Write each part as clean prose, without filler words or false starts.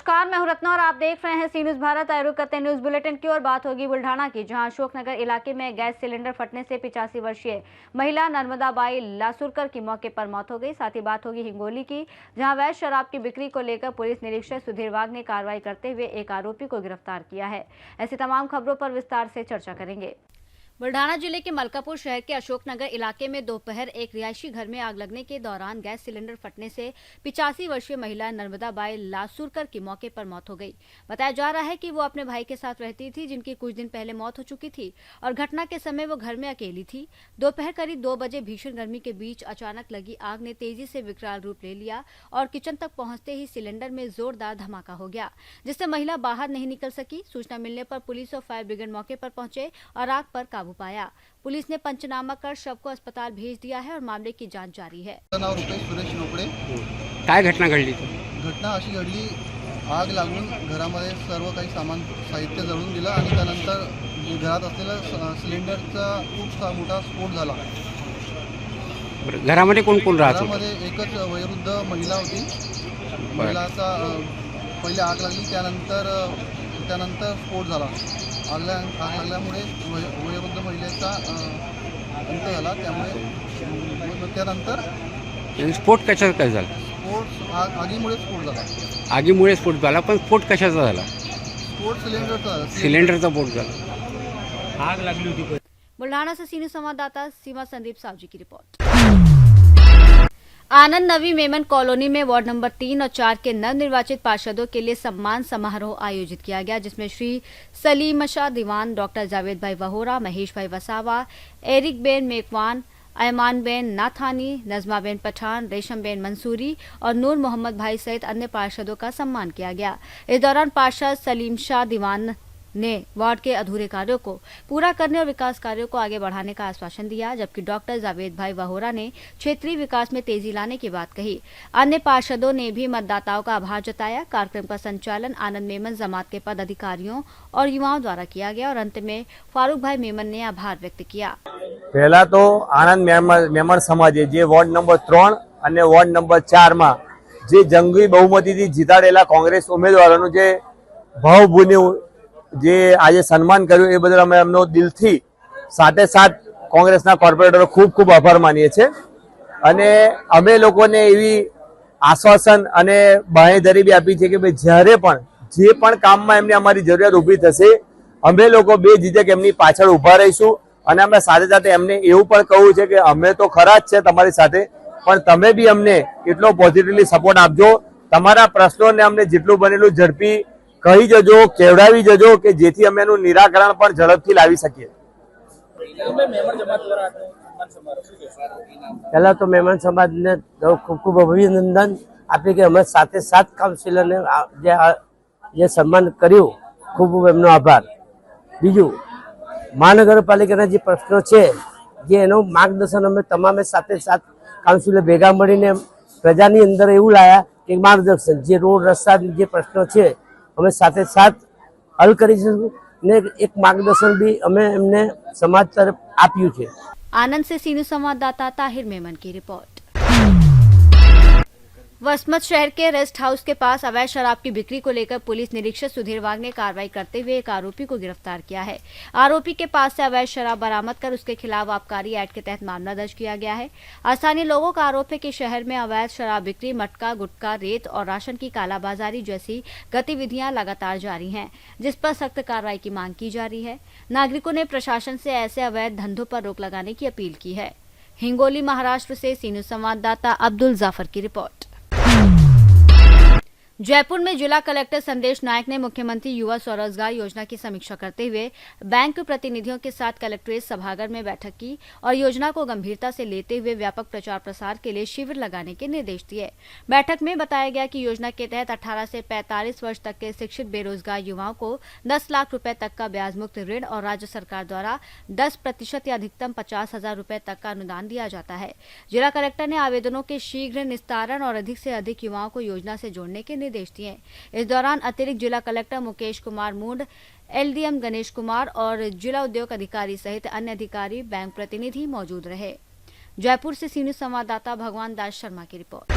नमस्कार, मैं हूं रत्ना और आप देख रहे हैं सी न्यूज भारत। आए रुक करते न्यूज बुलेटिन की और बात होगी बुल्ढाना की, जहां अशोकनगर इलाके में गैस सिलेंडर फटने से 85 वर्षीय महिला नर्मदाबाई लासुरकर की मौके पर मौत हो गई। साथ ही बात होगी हिंगोली की, जहां अवैध शराब की बिक्री को लेकर पुलिस निरीक्षक सुधीर वाघ ने कार्रवाई करते हुए एक आरोपी को गिरफ्तार किया है। ऐसी तमाम खबरों पर विस्तार से चर्चा करेंगे। बुल्ढाना जिले के मलकापुर शहर के अशोकनगर इलाके में दोपहर एक रिहायशी घर में आग लगने के दौरान गैस सिलेंडर फटने से 85 वर्षीय महिला नर्मदाबाई लासुरकर की मौके पर मौत हो गई। बताया जा रहा है कि वो अपने भाई के साथ रहती थी, जिनकी कुछ दिन पहले मौत हो चुकी थी और घटना के समय वो घर में अकेली थी। दोपहर करीब 2 बजे भीषण गर्मी के बीच अचानक लगी आग ने तेजी से विकराल रूप ले लिया और किचन तक पहुंचते ही सिलेंडर में जोरदार धमाका हो गया, जिससे महिला बाहर नहीं निकल सकी। सूचना मिलने पर पुलिस और फायर ब्रिगेड मौके पर पहुंचे और आग पर काबू पाया। पुलिस ने पंचनामा कर शव को अस्पताल भेज दिया है और मामले की जांच जारी है। नाव रुपेश सुरेश रोकडे। काय घटना घडली? घटना अशी घडली, आग लागून घरामध्ये सर्व काही साहित्य जळून गेलं आणि त्यानंतर घरात असलेला सिलेंडरचा खूप मोठा स्फोट झाला। घरामध्ये कोण कोण राहत होतं? घरामध्ये एकच वयोवृद्ध महिला होती। महिलाचा पहिले आग लागली, त्यानंतर स्फोट झाला। आग लागल्यामुळे वयोवृद्ध महिलेचा अंत झाला। त्यानंतर स्फोट कशाचा काय झाला? स्फोट आगीमुळे स्फोट झाला। आगीमुळे स्फोट झाला, पण स्फोट कशाचा झाला? स्फोट सिलेंडरचा स्फोट झाला। आग लागली होती। बुल्ढाना से सीनियर संवाददाता सीमा संदीप सावजी की रिपोर्ट। आनंद नवी मेमन कॉलोनी में वार्ड नंबर 3 और 4 के नवनिर्वाचित पार्षदों के लिए सम्मान समारोह आयोजित किया गया, जिसमें श्री सलीमशाह दीवान, डॉक्टर जावेद भाई वहोरा, महेश भाई वसावा, एरिक बेन मेकवान, ऐमान बेन नाथानी, नजमा बेन पठान, रेशम बेन मंसूरी और नूर मोहम्मद भाई सहित अन्य पार्षदों का सम्मान किया गया। इस दौरान पार्षद सलीमशाह दीवान ने वार्ड के अधूरे कार्यों को पूरा करने और विकास कार्यों को आगे बढ़ाने का आश्वासन दिया, जबकि डॉक्टर जावेद भाई वहोरा ने क्षेत्रीय विकास में तेजी लाने की बात कही। अन्य पार्षदों ने भी मतदाताओं का आभार जताया। कार्यक्रम का संचालन आनंद मेमन जमात के पदाधिकारियों और युवाओं द्वारा किया गया और अंत में फारूक भाई मेमन ने आभार व्यक्त किया। पहला तो आनंद मेमन समाजे जे वॉर्ड नंबर 3 અને વોર્ડ નંબર 4 માં જે જંગી બહુમતીથી જીતાડેલા કોંગ્રેસ ઉમેદવારોનું જે ભાવભૂની જે આજે સન્માન કર્યું એ બદલ અમે એમનો દિલથી સાથે સાથ કોંગ્રેસના કોર્પોરેટરો ખૂબ ખૂબ આભાર માનીએ છીએ અને અમે લોકોને એવી આશ્વાસન અને બાંહેધરી બી આપી છે કે ભાઈ જ્યારે પણ જે પણ કામમાં એમને અમારી જરૂરિયાત ઊભી થશે અમે લોકો બેઝિઝક એમની પાછળ ઊભા રહીશું અને અમે સાથે સાથે એમને એવું પણ કહ્યું છે કે અમે તો ખરા જ છે તમારી સાથે, પણ તમે બી અમને એટલો પોઝિટિવલી સપોર્ટ આપજો। તમારા પ્રશ્નોને અમને જેટલું બનેલું ઝડપી કહી જજો, કેવડાવી જજો કે જેથી અમે એનું નિરાકરણ પણ ઝડપથી લાવી શકીએ। પહેલા તો મહેમાન સમાજને ખૂબ ખૂબ અભિનંદન આપી કે અમે સાથે સાત કાઉન્સિલરને જે સન્માન કર્યું, ખૂબ ખૂબ એમનો આભાર। બીજું, મહાનગરપાલિકાના જે પ્રશ્નો છે જે એનું માર્ગદર્શન અમે તમામે સાથે સાત કાઉન્સિલર ભેગા મળીને પ્રજાની અંદર એવું લાયા કે માર્ગદર્શન જે રોડ રસ્તા જે પ્રશ્નો છે અમે સાથે સાથ હલ કરીશું ને એક માર્ગદર્શન બી અમે એમને સમાજ તરફ આપ્યું છે। आनंद से सीनियर संवाददाता ताहिर मेमन की रिपोर्ट। वसमत शहर के रेस्ट हाउस के पास अवैध शराब की बिक्री को लेकर पुलिस निरीक्षक सुधीर वाघ ने कार्रवाई करते हुए एक आरोपी को गिरफ्तार किया है। आरोपी के पास से अवैध शराब बरामद कर उसके खिलाफ आबकारी एक्ट के तहत मामला दर्ज किया गया है। स्थानीय लोगों का आरोप है कि शहर में अवैध शराब बिक्री, मटका, गुटखा, रेत और राशन की कालाबाजारी जैसी गतिविधियां लगातार जारी हैं, जिस पर सख्त कार्रवाई की मांग की जा रही है। नागरिकों ने प्रशासन से ऐसे अवैध धंधों पर रोक लगाने की अपील की है। हिंगोली महाराष्ट्र से सीनियर संवाददाता अब्दुल जाफर की रिपोर्ट। जयपुर में जिला कलेक्टर संदेश नायक ने मुख्यमंत्री युवा स्वरोजगार योजना की समीक्षा करते हुए बैंक प्रतिनिधियों के साथ कलेक्ट्रेट सभागार में बैठक की और योजना को गंभीरता से लेते हुए व्यापक प्रचार प्रसार के लिए शिविर लगाने के निर्देश दिए। बैठक में बताया गया कि योजना के तहत 18 से 45 वर्ष तक के शिक्षित बेरोजगार युवाओं को 10 लाख रुपए तक का ब्याज मुक्त ऋण और राज्य सरकार द्वारा 10% या अधिकतम 50,000 रुपए तक का अनुदान दिया जाता है। जिला कलेक्टर ने आवेदनों के शीघ्र निस्तारण और अधिक से अधिक युवाओं को योजना से जोड़ने के निर्देश दिए। इस दौरान अतिरिक्त जिला कलेक्टर मुकेश कुमार मूंड, एलडीएम गणेश कुमार और जिला उद्योग अधिकारी सहित अन्य अधिकारी, बैंक प्रतिनिधि मौजूद रहे। जयपुर से सीनियर संवाददाता भगवान दास शर्मा की रिपोर्ट।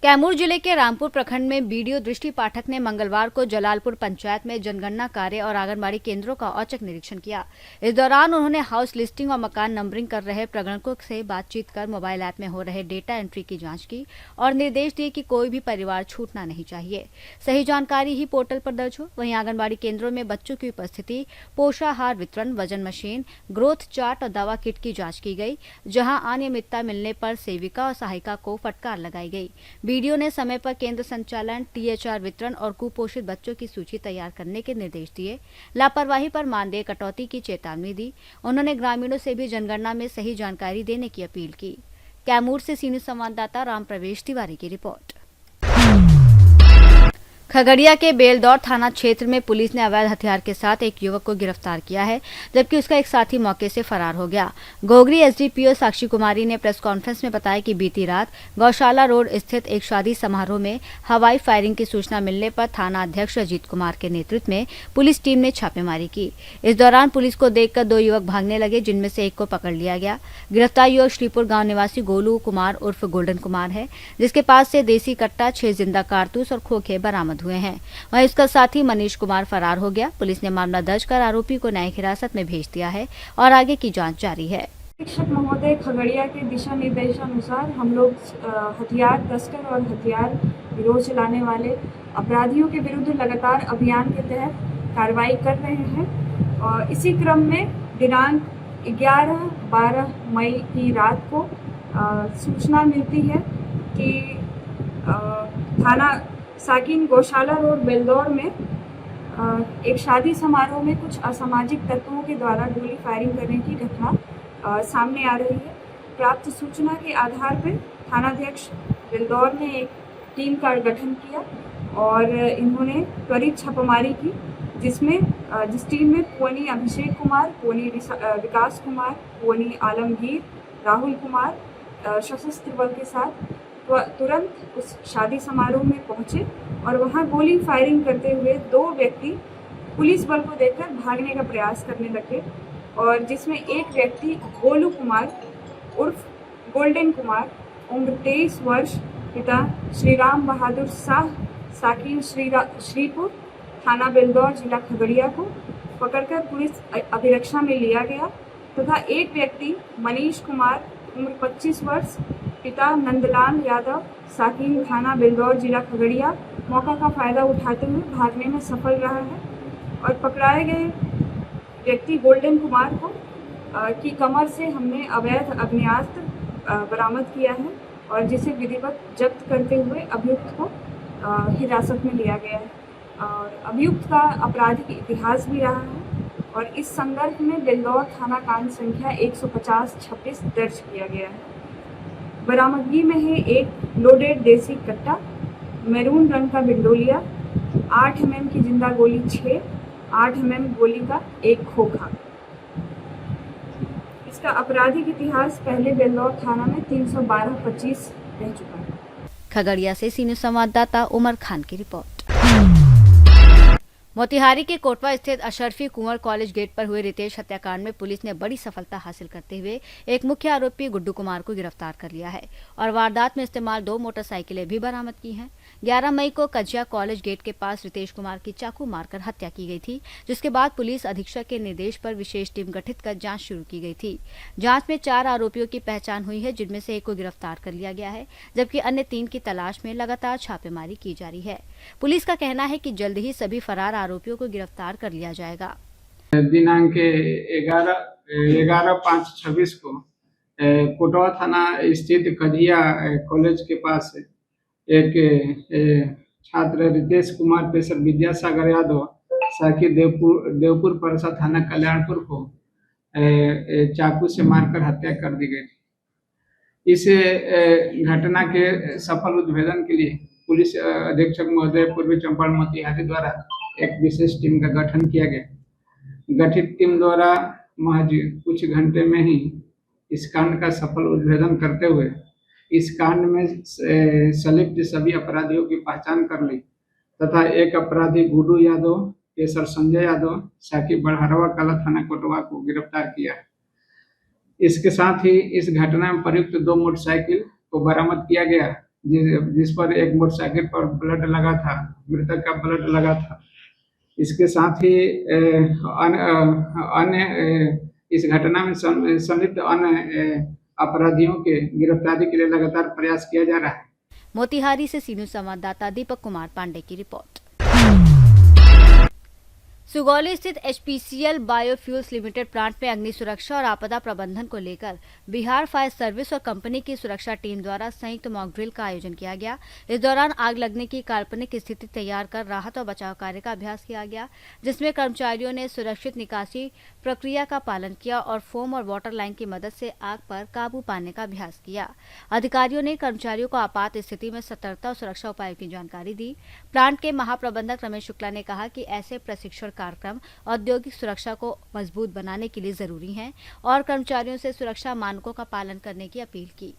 कैमूर जिले के रामपुर प्रखंड में बीडीओ दृष्टि पाठक ने मंगलवार को जलालपुर पंचायत में जनगणना कार्य और आंगनबाड़ी केंद्रों का औचक निरीक्षण किया। इस दौरान उन्होंने हाउस लिस्टिंग और मकान नंबरिंग कर रहे प्रगणकों से बातचीत कर मोबाइल ऐप में हो रहे डेटा एंट्री की जांच की और निर्देश दिए कि कोई भी परिवार छूटना नहीं चाहिए, सही जानकारी ही पोर्टल पर दर्ज हो। वहीं आंगनबाड़ी केंद्रों में बच्चों की उपस्थिति, पोषाहार वितरण, वजन मशीन, ग्रोथ चार्ट और दवा किट की जाँच की गई, जहाँ अनियमितता मिलने पर सेविका और सहायिका को फटकार लगाई गई। बीडीओ ने समय पर केंद्र संचालन, टीएचआर वितरण और कुपोषित बच्चों की सूची तैयार करने के निर्देश दिए। लापरवाही पर मानदेय कटौती की चेतावनी दी। उन्होंने ग्रामीणों से भी जनगणना में सही जानकारी देने की अपील की। कैमूर से सीनियर संवाददाता राम प्रवेश तिवारी की रिपोर्ट। खगड़िया के बेलदौर थाना क्षेत्र में पुलिस ने अवैध हथियार के साथ एक युवक को गिरफ्तार किया है, जबकि उसका एक साथी मौके से फरार हो गया। गोगरी एसडीपीओ साक्षी कुमारी ने प्रेस कॉन्फ्रेंस में बताया कि बीती रात गौशाला रोड स्थित एक शादी समारोह में हवाई फायरिंग की सूचना मिलने पर थाना अध्यक्ष अजीत कुमार के नेतृत्व में पुलिस टीम ने छापेमारी की। इस दौरान पुलिस को देखकर 2 युवक भागने लगे, जिनमें से एक को पकड़ लिया गया। गिरफ्तार युवक श्रीपुर गाँव निवासी गोलू कुमार उर्फ गोल्डन कुमार है, जिसके पास से देसी कट्टा, 6 जिंदा कारतूस और खोखे बरामद हुए हैं। वहीं उसका साथी मनीष कुमार फरार हो गया। पुलिस ने मामला दर्ज कर आरोपी को न्यायिक हिरासत में भेज दिया है और आगे की जांच जारी है। शिक्षक महोदय खगड़िया के दिशा निर्देशानुसार हम लोग हथियार तस्कर और हथियार गिरोह चलाने वाले अपराधियों के विरुद्ध लगातार अभियान के तहत कार्रवाई कर रहे हैं। और इसी क्रम में दिनांक 11-12 मई की रात को सूचना मिलती है कि थाना साकिन गौशाला रोड बेलदौर में एक शादी समारोह में कुछ असामाजिक तत्वों के द्वारा गोली फायरिंग करने की घटना सामने आ रही है। प्राप्त सूचना के आधार पर थानाध्यक्ष बेलदौर ने एक टीम का गठन किया और इन्होंने त्वरित छापामारी की, जिस टीम में पोनी अभिषेक कुमार, पोनी विकास कुमार, पोनी आलमगीर, राहुल कुमार सशस्त्र बल के साथ तुरंत उस शादी समारोह में पहुंचे और वहां गोली फायरिंग करते हुए 2 व्यक्ति पुलिस बल को देखकर भागने का प्रयास करने लगे और जिसमें एक व्यक्ति गोलू कुमार उर्फ गोल्डन कुमार, उम्र 23 वर्ष, पिता श्रीराम बहादुर शाह, साकिन श्रीपुर, थाना बेलदौर, जिला खगड़िया को पकड़कर पुलिस अभिरक्षा में लिया गया तथा एक व्यक्ति मनीष कुमार, उम्र 25 वर्ष, पिता नंदलाल यादव, साकिन, थाना बेलदौर, जिला खगड़िया, मौका का फायदा उठाते हुए भागने में सफल रहा है और पकड़ाए गए व्यक्ति गोल्डन कुमार को की कमर से हमने अवैध आग्नेयास्त्र बरामद किया है और जिसे विधिवत जब्त करते हुए अभियुक्त को हिरासत में लिया गया है। और अभियुक्त का आपराधिक इतिहास भी रहा है और इस संदर्भ में बेलदौर थाना कांड संख्या 150-26 दर्ज किया गया है। बरामदगी में है एक लोडेड देसी कट्टा, मैरून रंग का बिंडोलिया, 8 mm की जिंदा गोली 6, 8 mm गोली का एक खोखा। इसका आपराधिक इतिहास पहले बेलदौर थाना में 312-25 रह चुका है। खगड़िया से सीनियर संवाददाता उमर खान की रिपोर्ट। मोतिहारी के कोटवा स्थित अशरफी कुंवर कॉलेज गेट पर हुए रितेश हत्याकांड में पुलिस ने बड़ी सफलता हासिल करते हुए एक मुख्य आरोपी गुड्डू कुमार को गिरफ्तार कर लिया है और वारदात में इस्तेमाल 2 मोटरसाइकिलें भी बरामद की हैं। 11 मई को कजिया कॉलेज गेट के पास रितेश कुमार की चाकू मारकर हत्या की गई थी, जिसके बाद पुलिस अधीक्षक के निर्देश पर विशेष टीम गठित कर जांच शुरू की गई थी। जांच में 4 आरोपियों की पहचान हुई है, जिनमें से एक को गिरफ्तार कर लिया गया है, जबकि अन्य 3 की तलाश में लगातार छापेमारी की जा रही है। पुलिस का कहना है कि जल्द ही सभी फरार आरोपियों को गिरफ्तार कर लिया जाएगा। दिनांक 11/5/26 को कोटवा थाना स्थित कजिया कॉलेज के पास एक छात्र रितेश कुमार पेशर विद्यासागर यादव साकी देवपुर परसा थाना कल्याणपुर को चाकू से मारकर हत्या कर दी गई थी। इस घटना के सफल उद्भेदन के लिए पुलिस अधीक्षक महोदय पूर्वी चंपारण मोतिहारी द्वारा एक विशेष टीम का गठन किया गया। गठित टीम द्वारा महज कुछ घंटे में ही इस कांड का सफल उद्भेदन करते हुए इस कांड में संलिप्त सभी अपराधियों की पहचान कर ली तथा एक अपराधी गुड्डू यादव, पेशर संजय यादव, साकी बड़हरवा कला थाना कोटवा को गिरफ्तार किया। इसके साथ ही इस घटना में प्रयुक्त 2 मोटरसाइकिल को बरामद किया गया जिस पर एक मोटरसाइकिल पर ब्लड लगा था, मृतक का ब्लड लगा था। इसके साथ ही अन्य इस घटना में संलिप्त अन्य अपराधियों के गिरफ्तारी के लिए लगातार प्रयास किया जा रहा है। मोतिहारी से सी न्यूज संवाददाता दीपक कुमार पांडे की रिपोर्ट। सुगौली स्थित एचपीसीएल बायोफ्यूल्स लिमिटेड प्लांट में अग्नि सुरक्षा और आपदा प्रबंधन को लेकर बिहार फायर सर्विस और कंपनी की सुरक्षा टीम द्वारा संयुक्त मॉक ड्रिल का आयोजन किया गया। इस दौरान आग लगने की काल्पनिक स्थिति तैयार कर राहत और बचाव कार्य का अभ्यास किया गया, जिसमें कर्मचारियों ने सुरक्षित निकासी प्रक्रिया का पालन किया और फोम और वाटर लाइन की मदद से आग पर काबू पाने का अभ्यास किया। अधिकारियों ने कर्मचारियों को आपात स्थिति में सतर्कता और सुरक्षा उपायों की जानकारी दी। प्लांट के महाप्रबंधक रमेश शुक्ला ने कहा कि ऐसे प्रशिक्षण कार्यक्रम औद्योगिक सुरक्षा को मजबूत बनाने के लिए जरूरी हैं और कर्मचारियों से सुरक्षा मानकों का पालन करने की अपील की।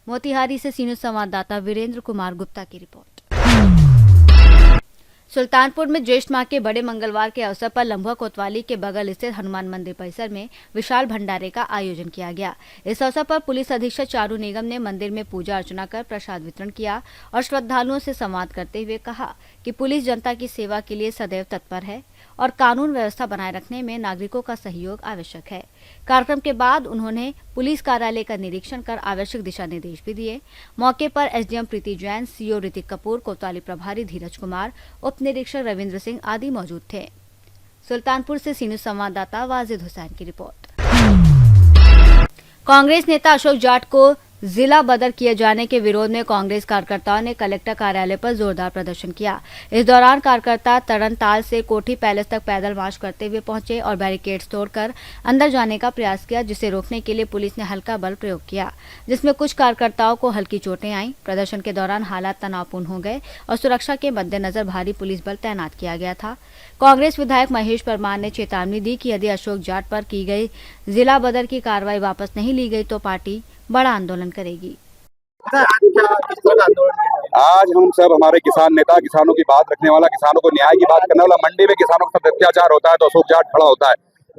मोतिहारी से सी न्यूज संवाददाता वीरेंद्र कुमार गुप्ता की रिपोर्ट। सुल्तानपुर में ज्येष्ठ माह के बड़े मंगलवार के अवसर पर लम्बुआ कोतवाली के बगल स्थित हनुमान मंदिर परिसर में विशाल भंडारे का आयोजन किया गया। इस अवसर पर पुलिस अधीक्षक चारू निगम ने मंदिर में पूजा अर्चना कर प्रसाद वितरण किया और श्रद्धालुओं से संवाद करते हुए कहा कि पुलिस जनता की सेवा के लिए सदैव तत्पर है और कानून व्यवस्था बनाए रखने में नागरिकों का सहयोग आवश्यक है। कार्यक्रम के बाद उन्होंने पुलिस कार्यालय का निरीक्षण कर आवश्यक दिशा निर्देश भी दिए। मौके पर एसडीएम प्रीति जैन, सीओ ऋतिक कपूर, कोतवाली प्रभारी धीरज कुमार, उप निरीक्षक रविंद्र सिंह आदि मौजूद थे। सुल्तानपुर से सी न्यूज संवाददाता वाजिद हुसैन की रिपोर्ट। कांग्रेस नेता अशोक जाट को जिला बदर किए जाने के विरोध में कांग्रेस कार्यकर्ताओं ने कलेक्टर कार्यालय पर जोरदार प्रदर्शन किया। इस दौरान कार्यकर्ता तरणताल से कोठी पैलेस तक पैदल मार्च करते हुए पहुंचे और बैरिकेड्स तोड़कर अंदर जाने का प्रयास किया, जिसे रोकने के लिए पुलिस ने हल्का बल प्रयोग किया, जिसमें कुछ कार्यकर्ताओं को हल्की चोटें आईं। प्रदर्शन के दौरान हालात तनावपूर्ण हो गए और सुरक्षा के मद्देनजर भारी पुलिस बल तैनात किया गया था। कांग्रेस विधायक महेश परमार ने चेतावनी दी कि यदि अशोक जाट पर की गई जिला बदर की कार्रवाई वापस नहीं ली गई तो पार्टी बड़ा आंदोलन करेगी। आज हम सब हमारे किसान नेता, किसानों की बात रखने वाला, किसानों को न्याय की बात करने वाला, मंडी में किसानों के साथ अत्याचार होता है तो अशोक जाट खड़ा होता है।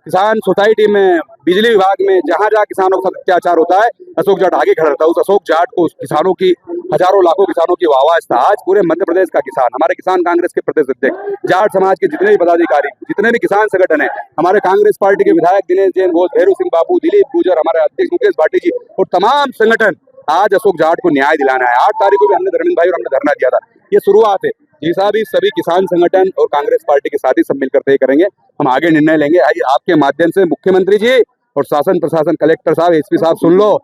किसान सोसाइटी में, बिजली विभाग में, जहाँ जहाँ किसानों के साथ अत्याचार होता है अशोक जाट आगे खड़ा रहता है। उस अशोक जाट को, किसानों की, हजारों लाखों किसानों की आवाज था। आज पूरे मध्य प्रदेश का किसान, हमारे किसान कांग्रेस के प्रदेश अध्यक्ष, जाट समाज के जितने भी पदाधिकारी, जितने भी किसान संगठन है, हमारे कांग्रेस पार्टी के विधायक दिनेश जैन घोष, भैरू सिंह बाबू, दिलीप गुजर, हमारे अध्यक्ष मुकेश भाटी जी और तमाम संगठन आज अशोक जाट को न्याय दिलाना है। 8 तारीख को भी हमने धर्मेंद्र भाई और हमने धरना दिया था। ये शुरुआत है। जैसा भी सभी किसान संगठन और कांग्रेस पार्टी के साथी सब मिलकर तय करेंगे, हम आगे निर्णय लेंगे। आपके माध्यम से मुख्यमंत्री जी और शासन प्रशासन, कलेक्टर साहब, एसपी साहब, सुन लो,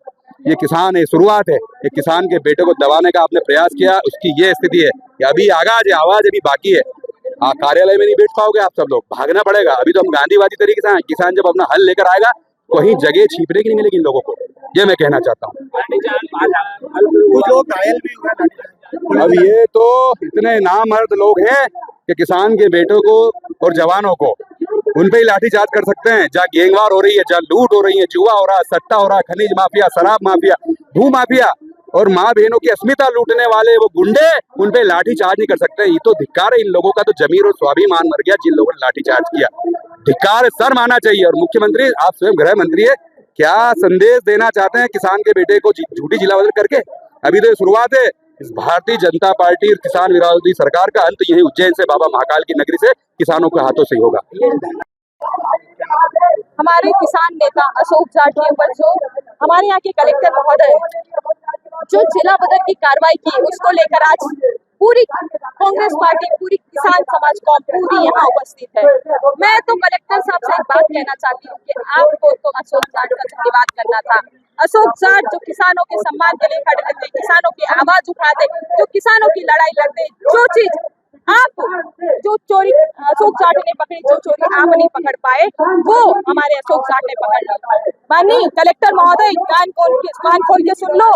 ये किसान है, शुरुआत है। एक किसान के बेटे को दबाने का आपने प्रयास किया, उसकी ये स्थिति है कि अभी आवाज अभी बाकी है। कार्यालय में नहीं बैठ पाओगे आप सब लोग, भागना पड़ेगा। अभी तो हम गांधीवादी तरीके से, किसान जब अपना हल लेकर आएगा कहीं जगह छिपने की नहीं मिलेगी इन लोगों को, ये मैं कहना चाहता हूँ। अब ये तो इतने नामर्द लोग हैं कि किसान के बेटों को और जवानों को उन पे ही लाठीचार्ज कर सकते हैं। जहाँ गैंगवार हो रही है, जहाँ लूट हो रही है, जुआ हो रहा है, सट्टा हो रहा है, खनिज माफिया, शराब माफिया, भू माफिया और माँ बहनों की अस्मिता लूटने वाले वो गुंडे, उन पे लाठीचार्ज नहीं कर सकते। ये तो धिक्कार है इन लोगों का, तो जमीर और स्वाभिमान मर गया जिन लोगों ने लाठीचार्ज किया। धिक्कार, सर माना चाहिए। और मुख्यमंत्री, आप स्वयं गृह मंत्री है, क्या संदेश देना चाहते हैं किसान के बेटे को झूठी जिला बदल करके? अभी तो शुरुआत है। इस भारतीय जनता पार्टी और किसान विरोधी सरकार का अंत यही उज्जैन से, बाबा महाकाल की नगरी से, किसानों के हाथों से ही होगा। हमारे किसान नेता अशोक जाट के ऊपर जो हमारे यहाँ के कलेक्टर महोदय जो जिला बदर की कार्रवाई की, उसको लेकर आज पूरी कांग्रेस पार्टी, पूरी किसान समाज कौम पूरी यहाँ उपस्थित है। मैं तो कलेक्टर साहब से एक बात कहना चाहती हूँ कि आपको तो अशोक जाट का धन्यवाद करना था। अशोक जाट जो किसानों के सम्मान के लिए खड़े रहते, किसानों की आवाज उठाते, जो किसानों की लड़ाई लड़ते, जो चीज आप जो चोरी अशोक जाट ने पकड़ी, जो चोरी आप नहीं पकड़ पाए, वो हमारे अशोक जाट ने पकड़ ली। माननीय कलेक्टर महोदय, कान खोल के सुन लो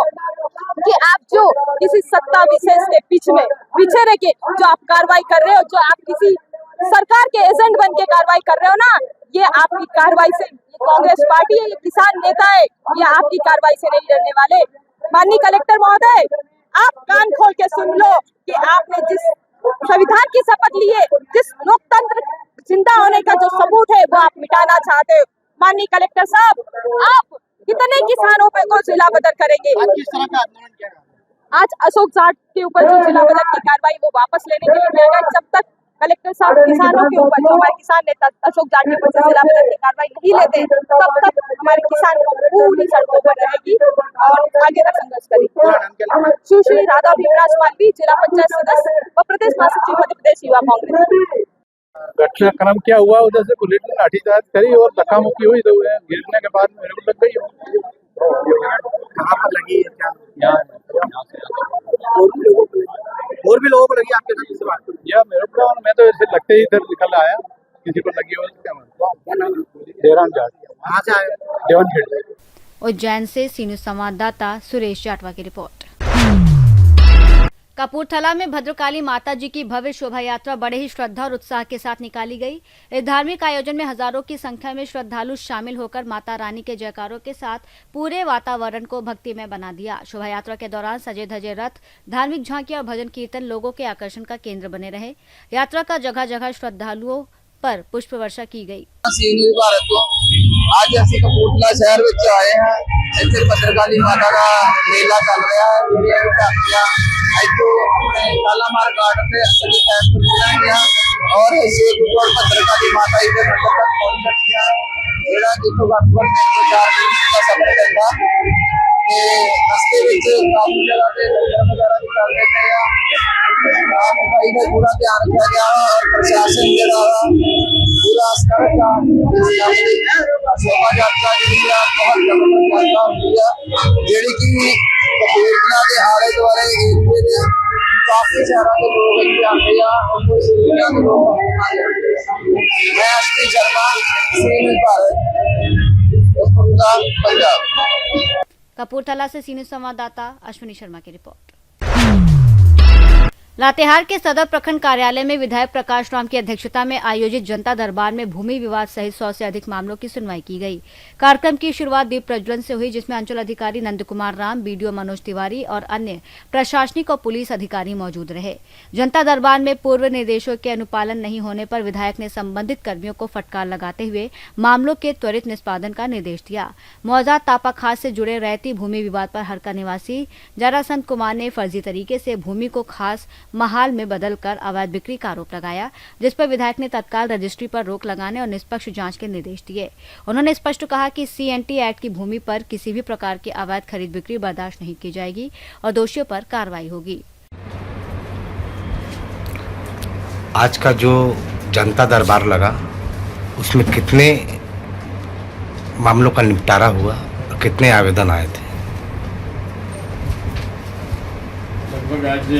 कि आप जो किसी सत्ता विशेष के पीछे रह के जो आप कार्रवाई कर रहे हो, जो आप किसी सरकार के एजेंट बन के कार्रवाई कर रहे हो ना, ये आपकी कार्रवाई से, कांग्रेस पार्टी है, ये किसान नेता है, ये आपकी कार्रवाई से नहीं डरने वाले। माननीय कलेक्टर महोदय, आप कान खोल के सुन लो कि आपने जिस संविधान की शपथ ली है, जिस लोकतंत्र जिंदा होने का जो सबूत है, वो आप मिटाना चाहते हो। माननीय कलेक्टर साहब, आप कितने किसानों पे को जिला बदर करेंगे? किस तरह का आंदोलन किया? आज अशोक जाट के ऊपर जो जिला बदर की कार्रवाई वो वापस लेने के लिए किया गया। जब तक कलेक्टर साहब किसानों के ऊपर, जो हमारे किसान नेता अशोक जाट के ऊपर से जिला बदर की कार्रवाई नहीं लेते, तब तक हमारे किसान पूरी सड़कों पर रहेगी और आगे तक संघर्ष करेगी। सुश्री राधा भीमराज मालवी, जिला पंचायत सदस्य और प्रदेश महासचिव मध्य प्रदेश युवा कांग्रेस। घटनाक्रम क्या हुआ, उधर से पुलिस ने लाठीचार्ज करी और धक्का मुक्की हुई, तो गिरने के बाद मेरे को लग गई। कहाँ पर लगी है? क्या और भी लोगों को लगी आपके साथ किसी बात? या मेरे को मैं तो ऐसे लगते ही इधर निकल आया, किसी को लगी हो क्या? देवराम जाट। कहाँ से आए? देवनखेड़। उज्जैन से सीनू संवाददाता सुरेश जाटवा की रिपोर्ट। कपूरथला में भद्रकाली माता जी की भव्य शोभा यात्रा बड़े ही श्रद्धा और उत्साह के साथ निकाली गई। इस धार्मिक आयोजन में हजारों की संख्या में श्रद्धालु शामिल होकर माता रानी के जयकारों के साथ पूरे वातावरण को भक्तिमय बना दिया। शोभा यात्रा के दौरान सजे धजे रथ, धार्मिक झांकियां और भजन कीर्तन लोगों के आकर्षण का केंद्र बने रहे। यात्रा का जगह जगह श्रद्धालुओं पर पुष्प वर्षा की गई। आज ਅਸੀਂ ਕਪੂਰਥਲਾ ਸ਼ਹਿਰ ਵਿੱਚ ਆਏ ਹਾਂ। ਇੱਥੇ ਭद्रकाली ਮਾਤਾ ਦਾ ਮੇਲਾ ਚੱਲ ਰਿਹਾ ਹੈ। ਜਿਹੜੀਆਂ ਵੀ ਝਾਕੀਆਂ ਇੱਥੋਂ ਆਪਣੇ ਕਾਲਾਮਾਰ ਗਾਰਡਨ ਤੇ ਅਸੀਂ ਖੈਰ ਪਹੁੰਚਾਂਗੇ ਔਰ ਸ਼ੇਖੂਪੁਰ भद्रकाली ਮਾਤਾ ਜੀ ਦੇ ਮੰਦਰ ਤੱਕ ਪਹੁੰਚਣਗੀਆਂ। ਜਿਹੜਾ ਜਿੱਥੋਂ ਵੱਖ-ਵੱਖ 4 ਕਿਲੋਮੀਟਰ ਦਾ ਸਫ਼ਰ ਪੈਂਦਾ ਤੇ ਰਸਤੇ ਵਿੱਚ ਕਾਫੀ ਜਗ੍ਹਾ ਤੇ ਲੰਗਰ ਵਗੈਰਾ ਵੀ ਚੱਲਦੇ ਪਏ ਆ। ਸਫਾਈ ਦਾ ਪੂਰਾ ਧਿਆਨ ਰੱਖਿਆ ਗਿਆ ਔਰ ਪ੍ਰਸ਼ਾਸਨ ਜਿਹੜਾ पूरा स्तर का शोभा यात्रा जी बहुत जबरदस्त यात्रा होती है, जी कि कपूरथला के आले दुआले एरिए के काफी शहरों के लोग इतने आते हैं और लोग। मैं अश्विनी शर्मा, सीनियर भारत, पंजाब। कपूरथला से सीनियर संवाददाता अश्विनी शर्मा की रिपोर्ट। लातेहार के सदर प्रखंड कार्यालय में विधायक प्रकाश राम की अध्यक्षता में आयोजित जनता दरबार में भूमि विवाद सहित 100 से अधिक मामलों की सुनवाई की गई। कार्यक्रम की शुरुआत दीप प्रज्वलन से हुई, जिसमें अंचल अधिकारी नंद कुमार राम, बीडीओ मनोज तिवारी और अन्य प्रशासनिक और पुलिस अधिकारी मौजूद रहे। जनता दरबार में पूर्व निर्देशों के अनुपालन नहीं होने पर विधायक ने संबंधित कर्मियों को फटकार लगाते हुए मामलों के त्वरित निष्पादन का निर्देश दिया। मौजा तापा खास से जुड़े रहती भूमि विवाद पर हरका निवासी जरासंत कुमार ने फर्जी तरीके से भूमि को खास महाल में बदलकर अवैध बिक्री का आरोप लगाया, जिस पर विधायक ने तत्काल रजिस्ट्री पर रोक लगाने और निष्पक्ष जांच के निर्देश दिए। उन्होंने स्पष्ट कहा कि सीएनटी एक्ट की भूमि पर किसी भी प्रकार की अवैध खरीद बिक्री बर्दाश्त नहीं की जाएगी और दोषियों पर कार्रवाई होगी। आज का जो जनता दरबार लगा उसमें कितने मामलों का निपटारा हुआ और कितने आवेदन आए थे? लगभग आज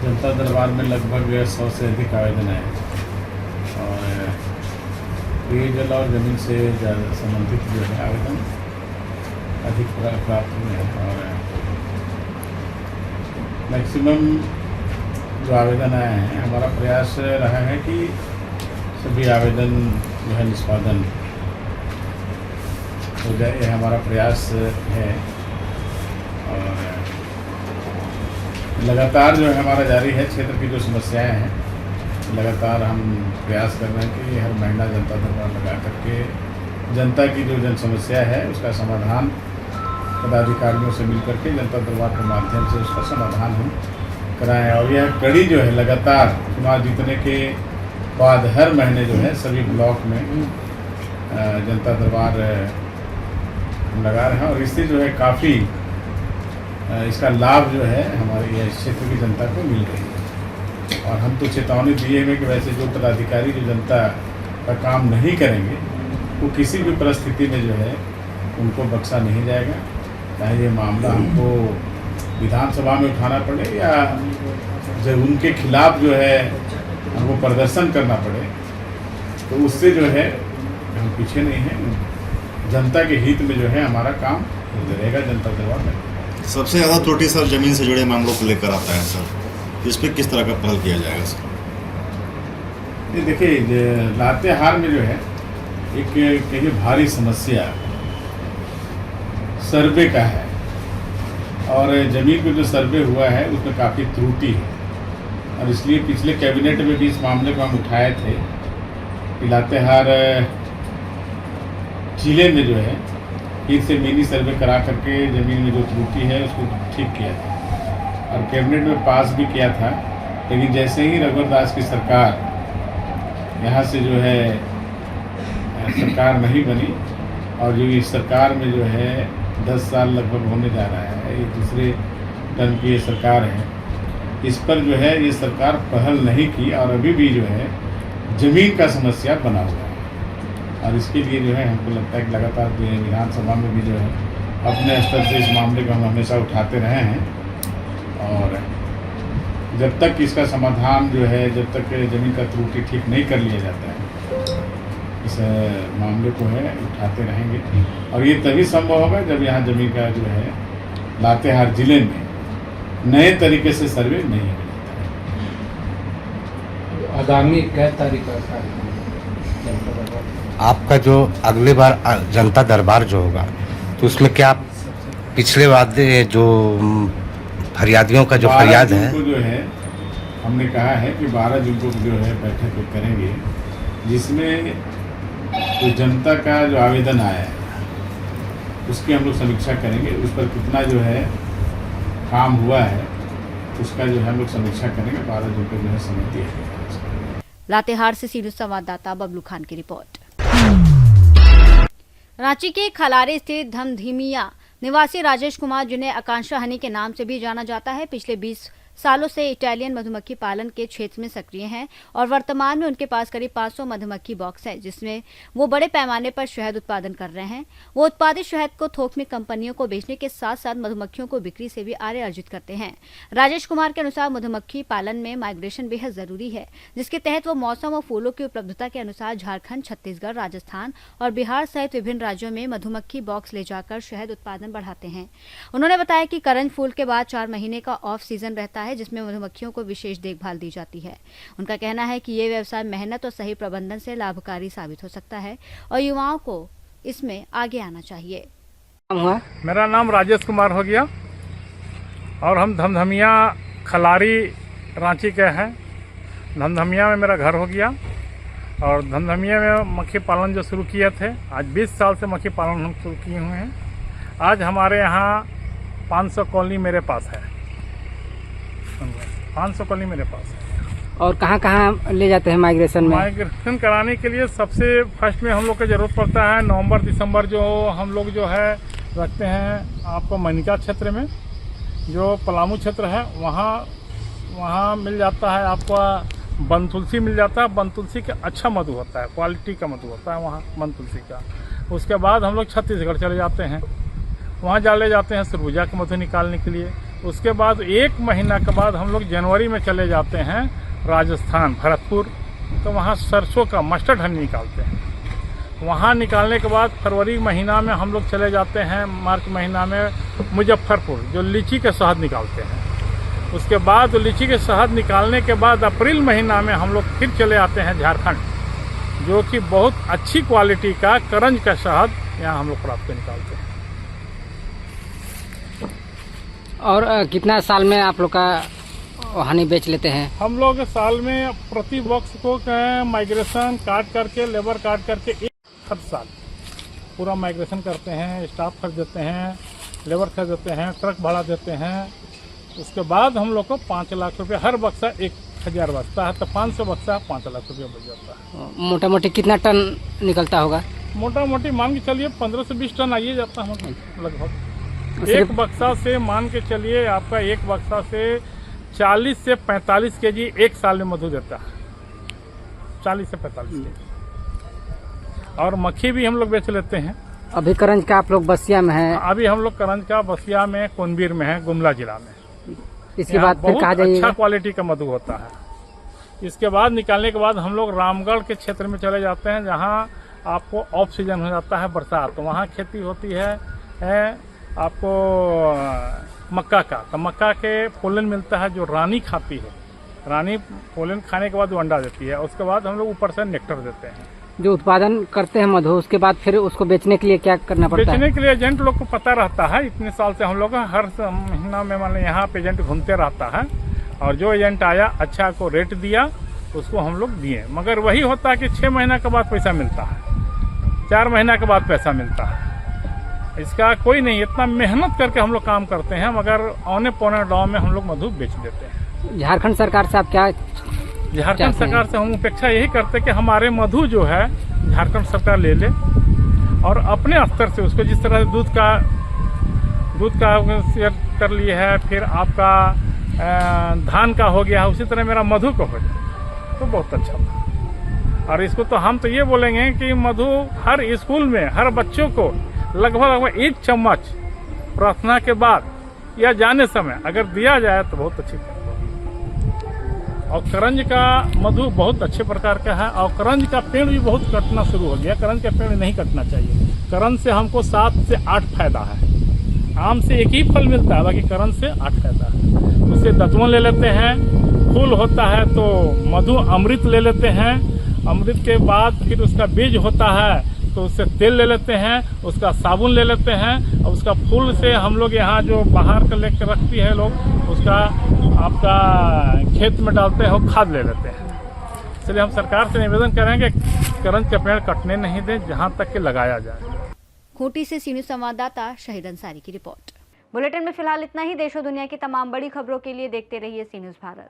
जनता दरबार में लगभग 100 से अधिक आवेदन आए और पेयजल और जमीन से संबंधित जो है आवेदन अधिक प्राप्त हुए हैं और मैक्सिमम जो आवेदन आए हैं, हमारा प्रयास रहा है कि सभी आवेदन जो है निष्पादन हो जाए, यह हमारा प्रयास है और लगातार जो है हमारा जारी है। क्षेत्र की जो समस्याएं हैं लगातार हम प्रयास कर रहे हैं कि हर महीना जनता दरबार लगा करके जनता की जो जन समस्या है उसका समाधान पदाधिकारियों से मिल करके जनता दरबार के माध्यम से उसका समाधान हम कराएं। और यह कड़ी जो है लगातार चुनाव जीतने के बाद हर महीने जो है सभी ब्लॉक में जनता दरबार हम लगा रहे हैं और इससे जो है काफ़ी इसका लाभ जो है हमारे यह क्षेत्र की जनता को मिल रही है। और हम तो चेतावनी दिए हुए कि वैसे जो पदाधिकारी जो जनता का काम नहीं करेंगे वो किसी भी परिस्थिति में जो है उनको बख्शा नहीं जाएगा, चाहे ये मामला हमको विधानसभा में उठाना पड़े या जब उनके खिलाफ जो है हमको प्रदर्शन करना पड़े, तो उससे जो है हम पीछे नहीं हैं। जनता के हित में जो है हमारा काम होते रहेगा जनता दरबार में। सबसे ज़्यादा त्रुटि सर जमीन से जुड़े मामलों को लेकर आता है सर, इस पर किस तरह का पहल किया जाएगा सर? ये देखिए लातेहार में जो है एक कहीं भारी समस्या सर्वे का है और जमीन को जो सर्वे हुआ है उसमें काफ़ी त्रुटि है और इसलिए पिछले कैबिनेट में भी इस मामले को हम उठाए थे कि लातेहार जिले में जो है फिर से मिनी सर्वे करा करके ज़मीन में जो त्रुटि है उसको ठीक किया था और कैबिनेट में पास भी किया था। लेकिन जैसे ही रघुवर दास की सरकार यहाँ से जो है सरकार नहीं बनी और जो इस सरकार में जो है 10 साल लगभग होने जा रहा है, ये दूसरे टर्म की ये सरकार है, इस पर जो है ये सरकार पहल नहीं की और अभी भी जो है ज़मीन का समस्या बना हुआ है। और इसके लिए जो है हमको लगता है कि लगातार विधानसभा में भी जो है अपने स्तर से इस मामले को हम हमेशा उठाते रहे हैं और जब तक इसका समाधान जो है, जब तक ज़मीन का त्रुटि ठीक नहीं कर लिया जाता है, इस मामले को है उठाते रहेंगे। और ये तभी संभव होगा जब यहाँ ज़मीन का जो है लातेहार जिले में नए तरीके से सर्वे नहीं हो जाता है। आगामी क्या तारीख आपका जो अगली बार जनता दरबार जो होगा तो उसमें क्या पिछले वादे जो फरियादियों का जो फरियाद है जो है हमने कहा है कि 12 जून को जो है बैठक करेंगे, जिसमें जो जनता का जो आवेदन आया है उसकी हम लोग समीक्षा करेंगे। उस पर कितना जो है काम हुआ है उसका जो है हम लोग समीक्षा करेंगे। 12 जून को जो है समिति है। लातेहार से सीनियर संवाददाता बबलू खान की रिपोर्ट। रांची के खलारे स्थित धमधीमिया निवासी राजेश कुमार, जिन्हें आकांक्षा हनी के नाम से भी जाना जाता है, पिछले 20 सालों से इटालियन मधुमक्खी पालन के क्षेत्र में सक्रिय हैं और वर्तमान में उनके पास करीब 500 मधुमक्खी बॉक्स है, जिसमें वो बड़े पैमाने पर शहद उत्पादन कर रहे हैं। वो उत्पादित शहद को थोक में कंपनियों को बेचने के साथ साथ मधुमक्खियों को बिक्री से भी आय अर्जित करते हैं। राजेश कुमार के अनुसार मधुमक्खी पालन में माइग्रेशन बेहद जरूरी है, जिसके तहत वो मौसम और फूलों की उपलब्धता के अनुसार झारखंड, छत्तीसगढ़, राजस्थान और बिहार सहित विभिन्न राज्यों में मधुमक्खी बॉक्स ले जाकर शहद उत्पादन बढ़ाते हैं। उन्होंने बताया कि करंज फूल के बाद 4 महीने का ऑफ सीजन रहता है, जिसमें मधुमक्खियों को विशेष देखभाल दी जाती है। उनका कहना है कि ये व्यवसाय मेहनत और सही प्रबंधन से लाभकारी साबित हो सकता है और युवाओं को इसमें आगे आना चाहिए। मेरा नाम राजेश कुमार हो गया और हम धमधमिया खलारी रांची के हैं। धमधमिया में मेरा घर हो गया और धमधमिया में मक्खी पालन जो शुरू किए थे, आज 20 साल से मक्खी पालन हम शुरू किए हुए हैं। आज हमारे यहाँ 500 कॉलोनी मेरे पास है, 500 कॉलोनी मेरे पास है। और कहाँ कहाँ ले जाते हैं माइग्रेशन में? माइग्रेशन कराने के लिए सबसे फर्स्ट में हम लोग को ज़रूरत पड़ता है नवंबर दिसंबर, जो हम लोग जो है रखते हैं आपको मनिका क्षेत्र में, जो पलामू क्षेत्र है वहाँ मिल जाता है आपको बन तुलसी मिल जाता है। बन तुलसी का अच्छा मधु होता है, क्वालिटी का मधु होता है वहाँ बन तुलसी का। उसके बाद हम लोग छत्तीसगढ़ चले जाते हैं, वहाँ ले जाते हैं सरबूजा का मधु निकालने के लिए। उसके बाद 1 महीना के बाद हम लोग जनवरी में चले जाते हैं राजस्थान, भरतपुर, तो वहाँ सरसों का मस्टर्ड हनी निकालते हैं। वहाँ निकालने के बाद फरवरी महीना में हम लोग चले जाते हैं, मार्च महीना में मुजफ्फरपुर, जो लीची के शहद निकालते हैं। उसके बाद लीची के शहद निकालने के बाद अप्रैल महीना में हम लोग फिर चले आते हैं झारखंड, जो कि बहुत अच्छी क्वालिटी का करंज का शहद यहाँ हम लोग प्राप्त निकालते हैं। और कितना साल में आप लोग का हनी बेच लेते हैं? हम लोग साल में प्रति बॉक्स को माइग्रेशन काट करके, लेबर काट करके हर साल पूरा माइग्रेशन करते हैं, स्टाफ खर्च देते हैं, लेबर खर्च देते हैं, ट्रक भाड़ा देते हैं। उसके बाद हम लोग को 5 लाख रुपये हर बक्सा 1000 बचता है, तो 500 बक्सा 5 लाख रुपये बच जाता है। मोटा मोटी कितना टन निकलता होगा? मोटा मोटी मान के चलिए 15 से 20 टन आइए जाता है लगभग। एक बक्सा से मान के चलिए आपका एक बक्सा से 40 से 45 केजी एक साल में मधु देता है, 40 से 45 केजी। और मक्खी भी हम लोग बेच लेते हैं। अभी करंज का आप लोग बसिया में है? अभी हम लोग करंज का बसिया में, कोनबीर में है, गुमला जिला में। इसके बाद फिर कहाँ जाइएगा? अच्छा क्वालिटी का मधु होता है। इसके बाद निकालने के बाद हम लोग रामगढ़ के क्षेत्र में चले जाते हैं, जहाँ आपको ऑफ सीजन हो जाता है बरसात, तो वहाँ खेती होती है आपको मक्का का। तो मक्का के पोलन मिलता है जो रानी खाती है, रानी पोलन खाने के बाद वो अंडा देती है। उसके बाद हम लोग ऊपर से नेक्टर देते हैं। जो उत्पादन करते हैं मधु, उसके बाद फिर उसको बेचने के लिए क्या करना पड़ता है? बेचने के लिए एजेंट लोग को पता रहता है। इतने साल से हम लोग हर महीना में मान यहाँ पे एजेंट घूमते रहता है, और जो एजेंट आया अच्छा को रेट दिया उसको हम लोग दिए। मगर वही होता है कि 6 महीना के बाद पैसा मिलता है, 4 महीना के बाद पैसा मिलता है। इसका कोई नहीं, इतना मेहनत करके हम लोग काम करते हैं, मगर औने पौने दाव में हम लोग मधु बेच देते हैं। झारखंड सरकार से आप क्या झारखंड सरकार से हम अपेक्षा यही करते कि हमारे मधु जो है झारखंड सरकार ले ले और अपने स्तर से उसको, जिस तरह से दूध का शेयर कर लिए है, फिर आपका धान का हो गया, उसी तरह मेरा मधु का हो जाए तो बहुत अच्छा था। और इसको तो हम तो ये बोलेंगे कि मधु हर स्कूल में हर बच्चों को लगभग 1 चम्मच प्रार्थना के बाद या जाने समय अगर दिया जाए तो बहुत अच्छी बात होगी। और करंज का मधु बहुत अच्छे प्रकार का है, और करंज का पेड़ भी बहुत कटना शुरू हो गया। करंज का पेड़ नहीं कटना चाहिए। करंज से हमको 7 से 8 फायदा है। आम से एक ही फल मिलता है, बाकी करंज से 8 फायदा है। उससे दतवन ले लेते हैं, फूल होता है तो मधु अमृत ले लेते हैं, अमृत के बाद फिर उसका बीज होता है तो उससे तेल ले लेते हैं, उसका साबुन ले लेते हैं, और उसका फूल से हम लोग यहाँ जो बाहर का लेकर रखती है लोग, उसका आपका खेत में डालते हैं और खाद ले लेते हैं। इसलिए हम सरकार से निवेदन करेंगे करंज के पेड़ कटने नहीं दें जहाँ तक कि लगाया जाए। खूंटी से सी न्यूज़ संवाददाता शहीद अंसारी की रिपोर्ट। बुलेटिन में फिलहाल इतना ही। देश और दुनिया की तमाम बड़ी खबरों के लिए देखते रहिए सी न्यूज़ भारत।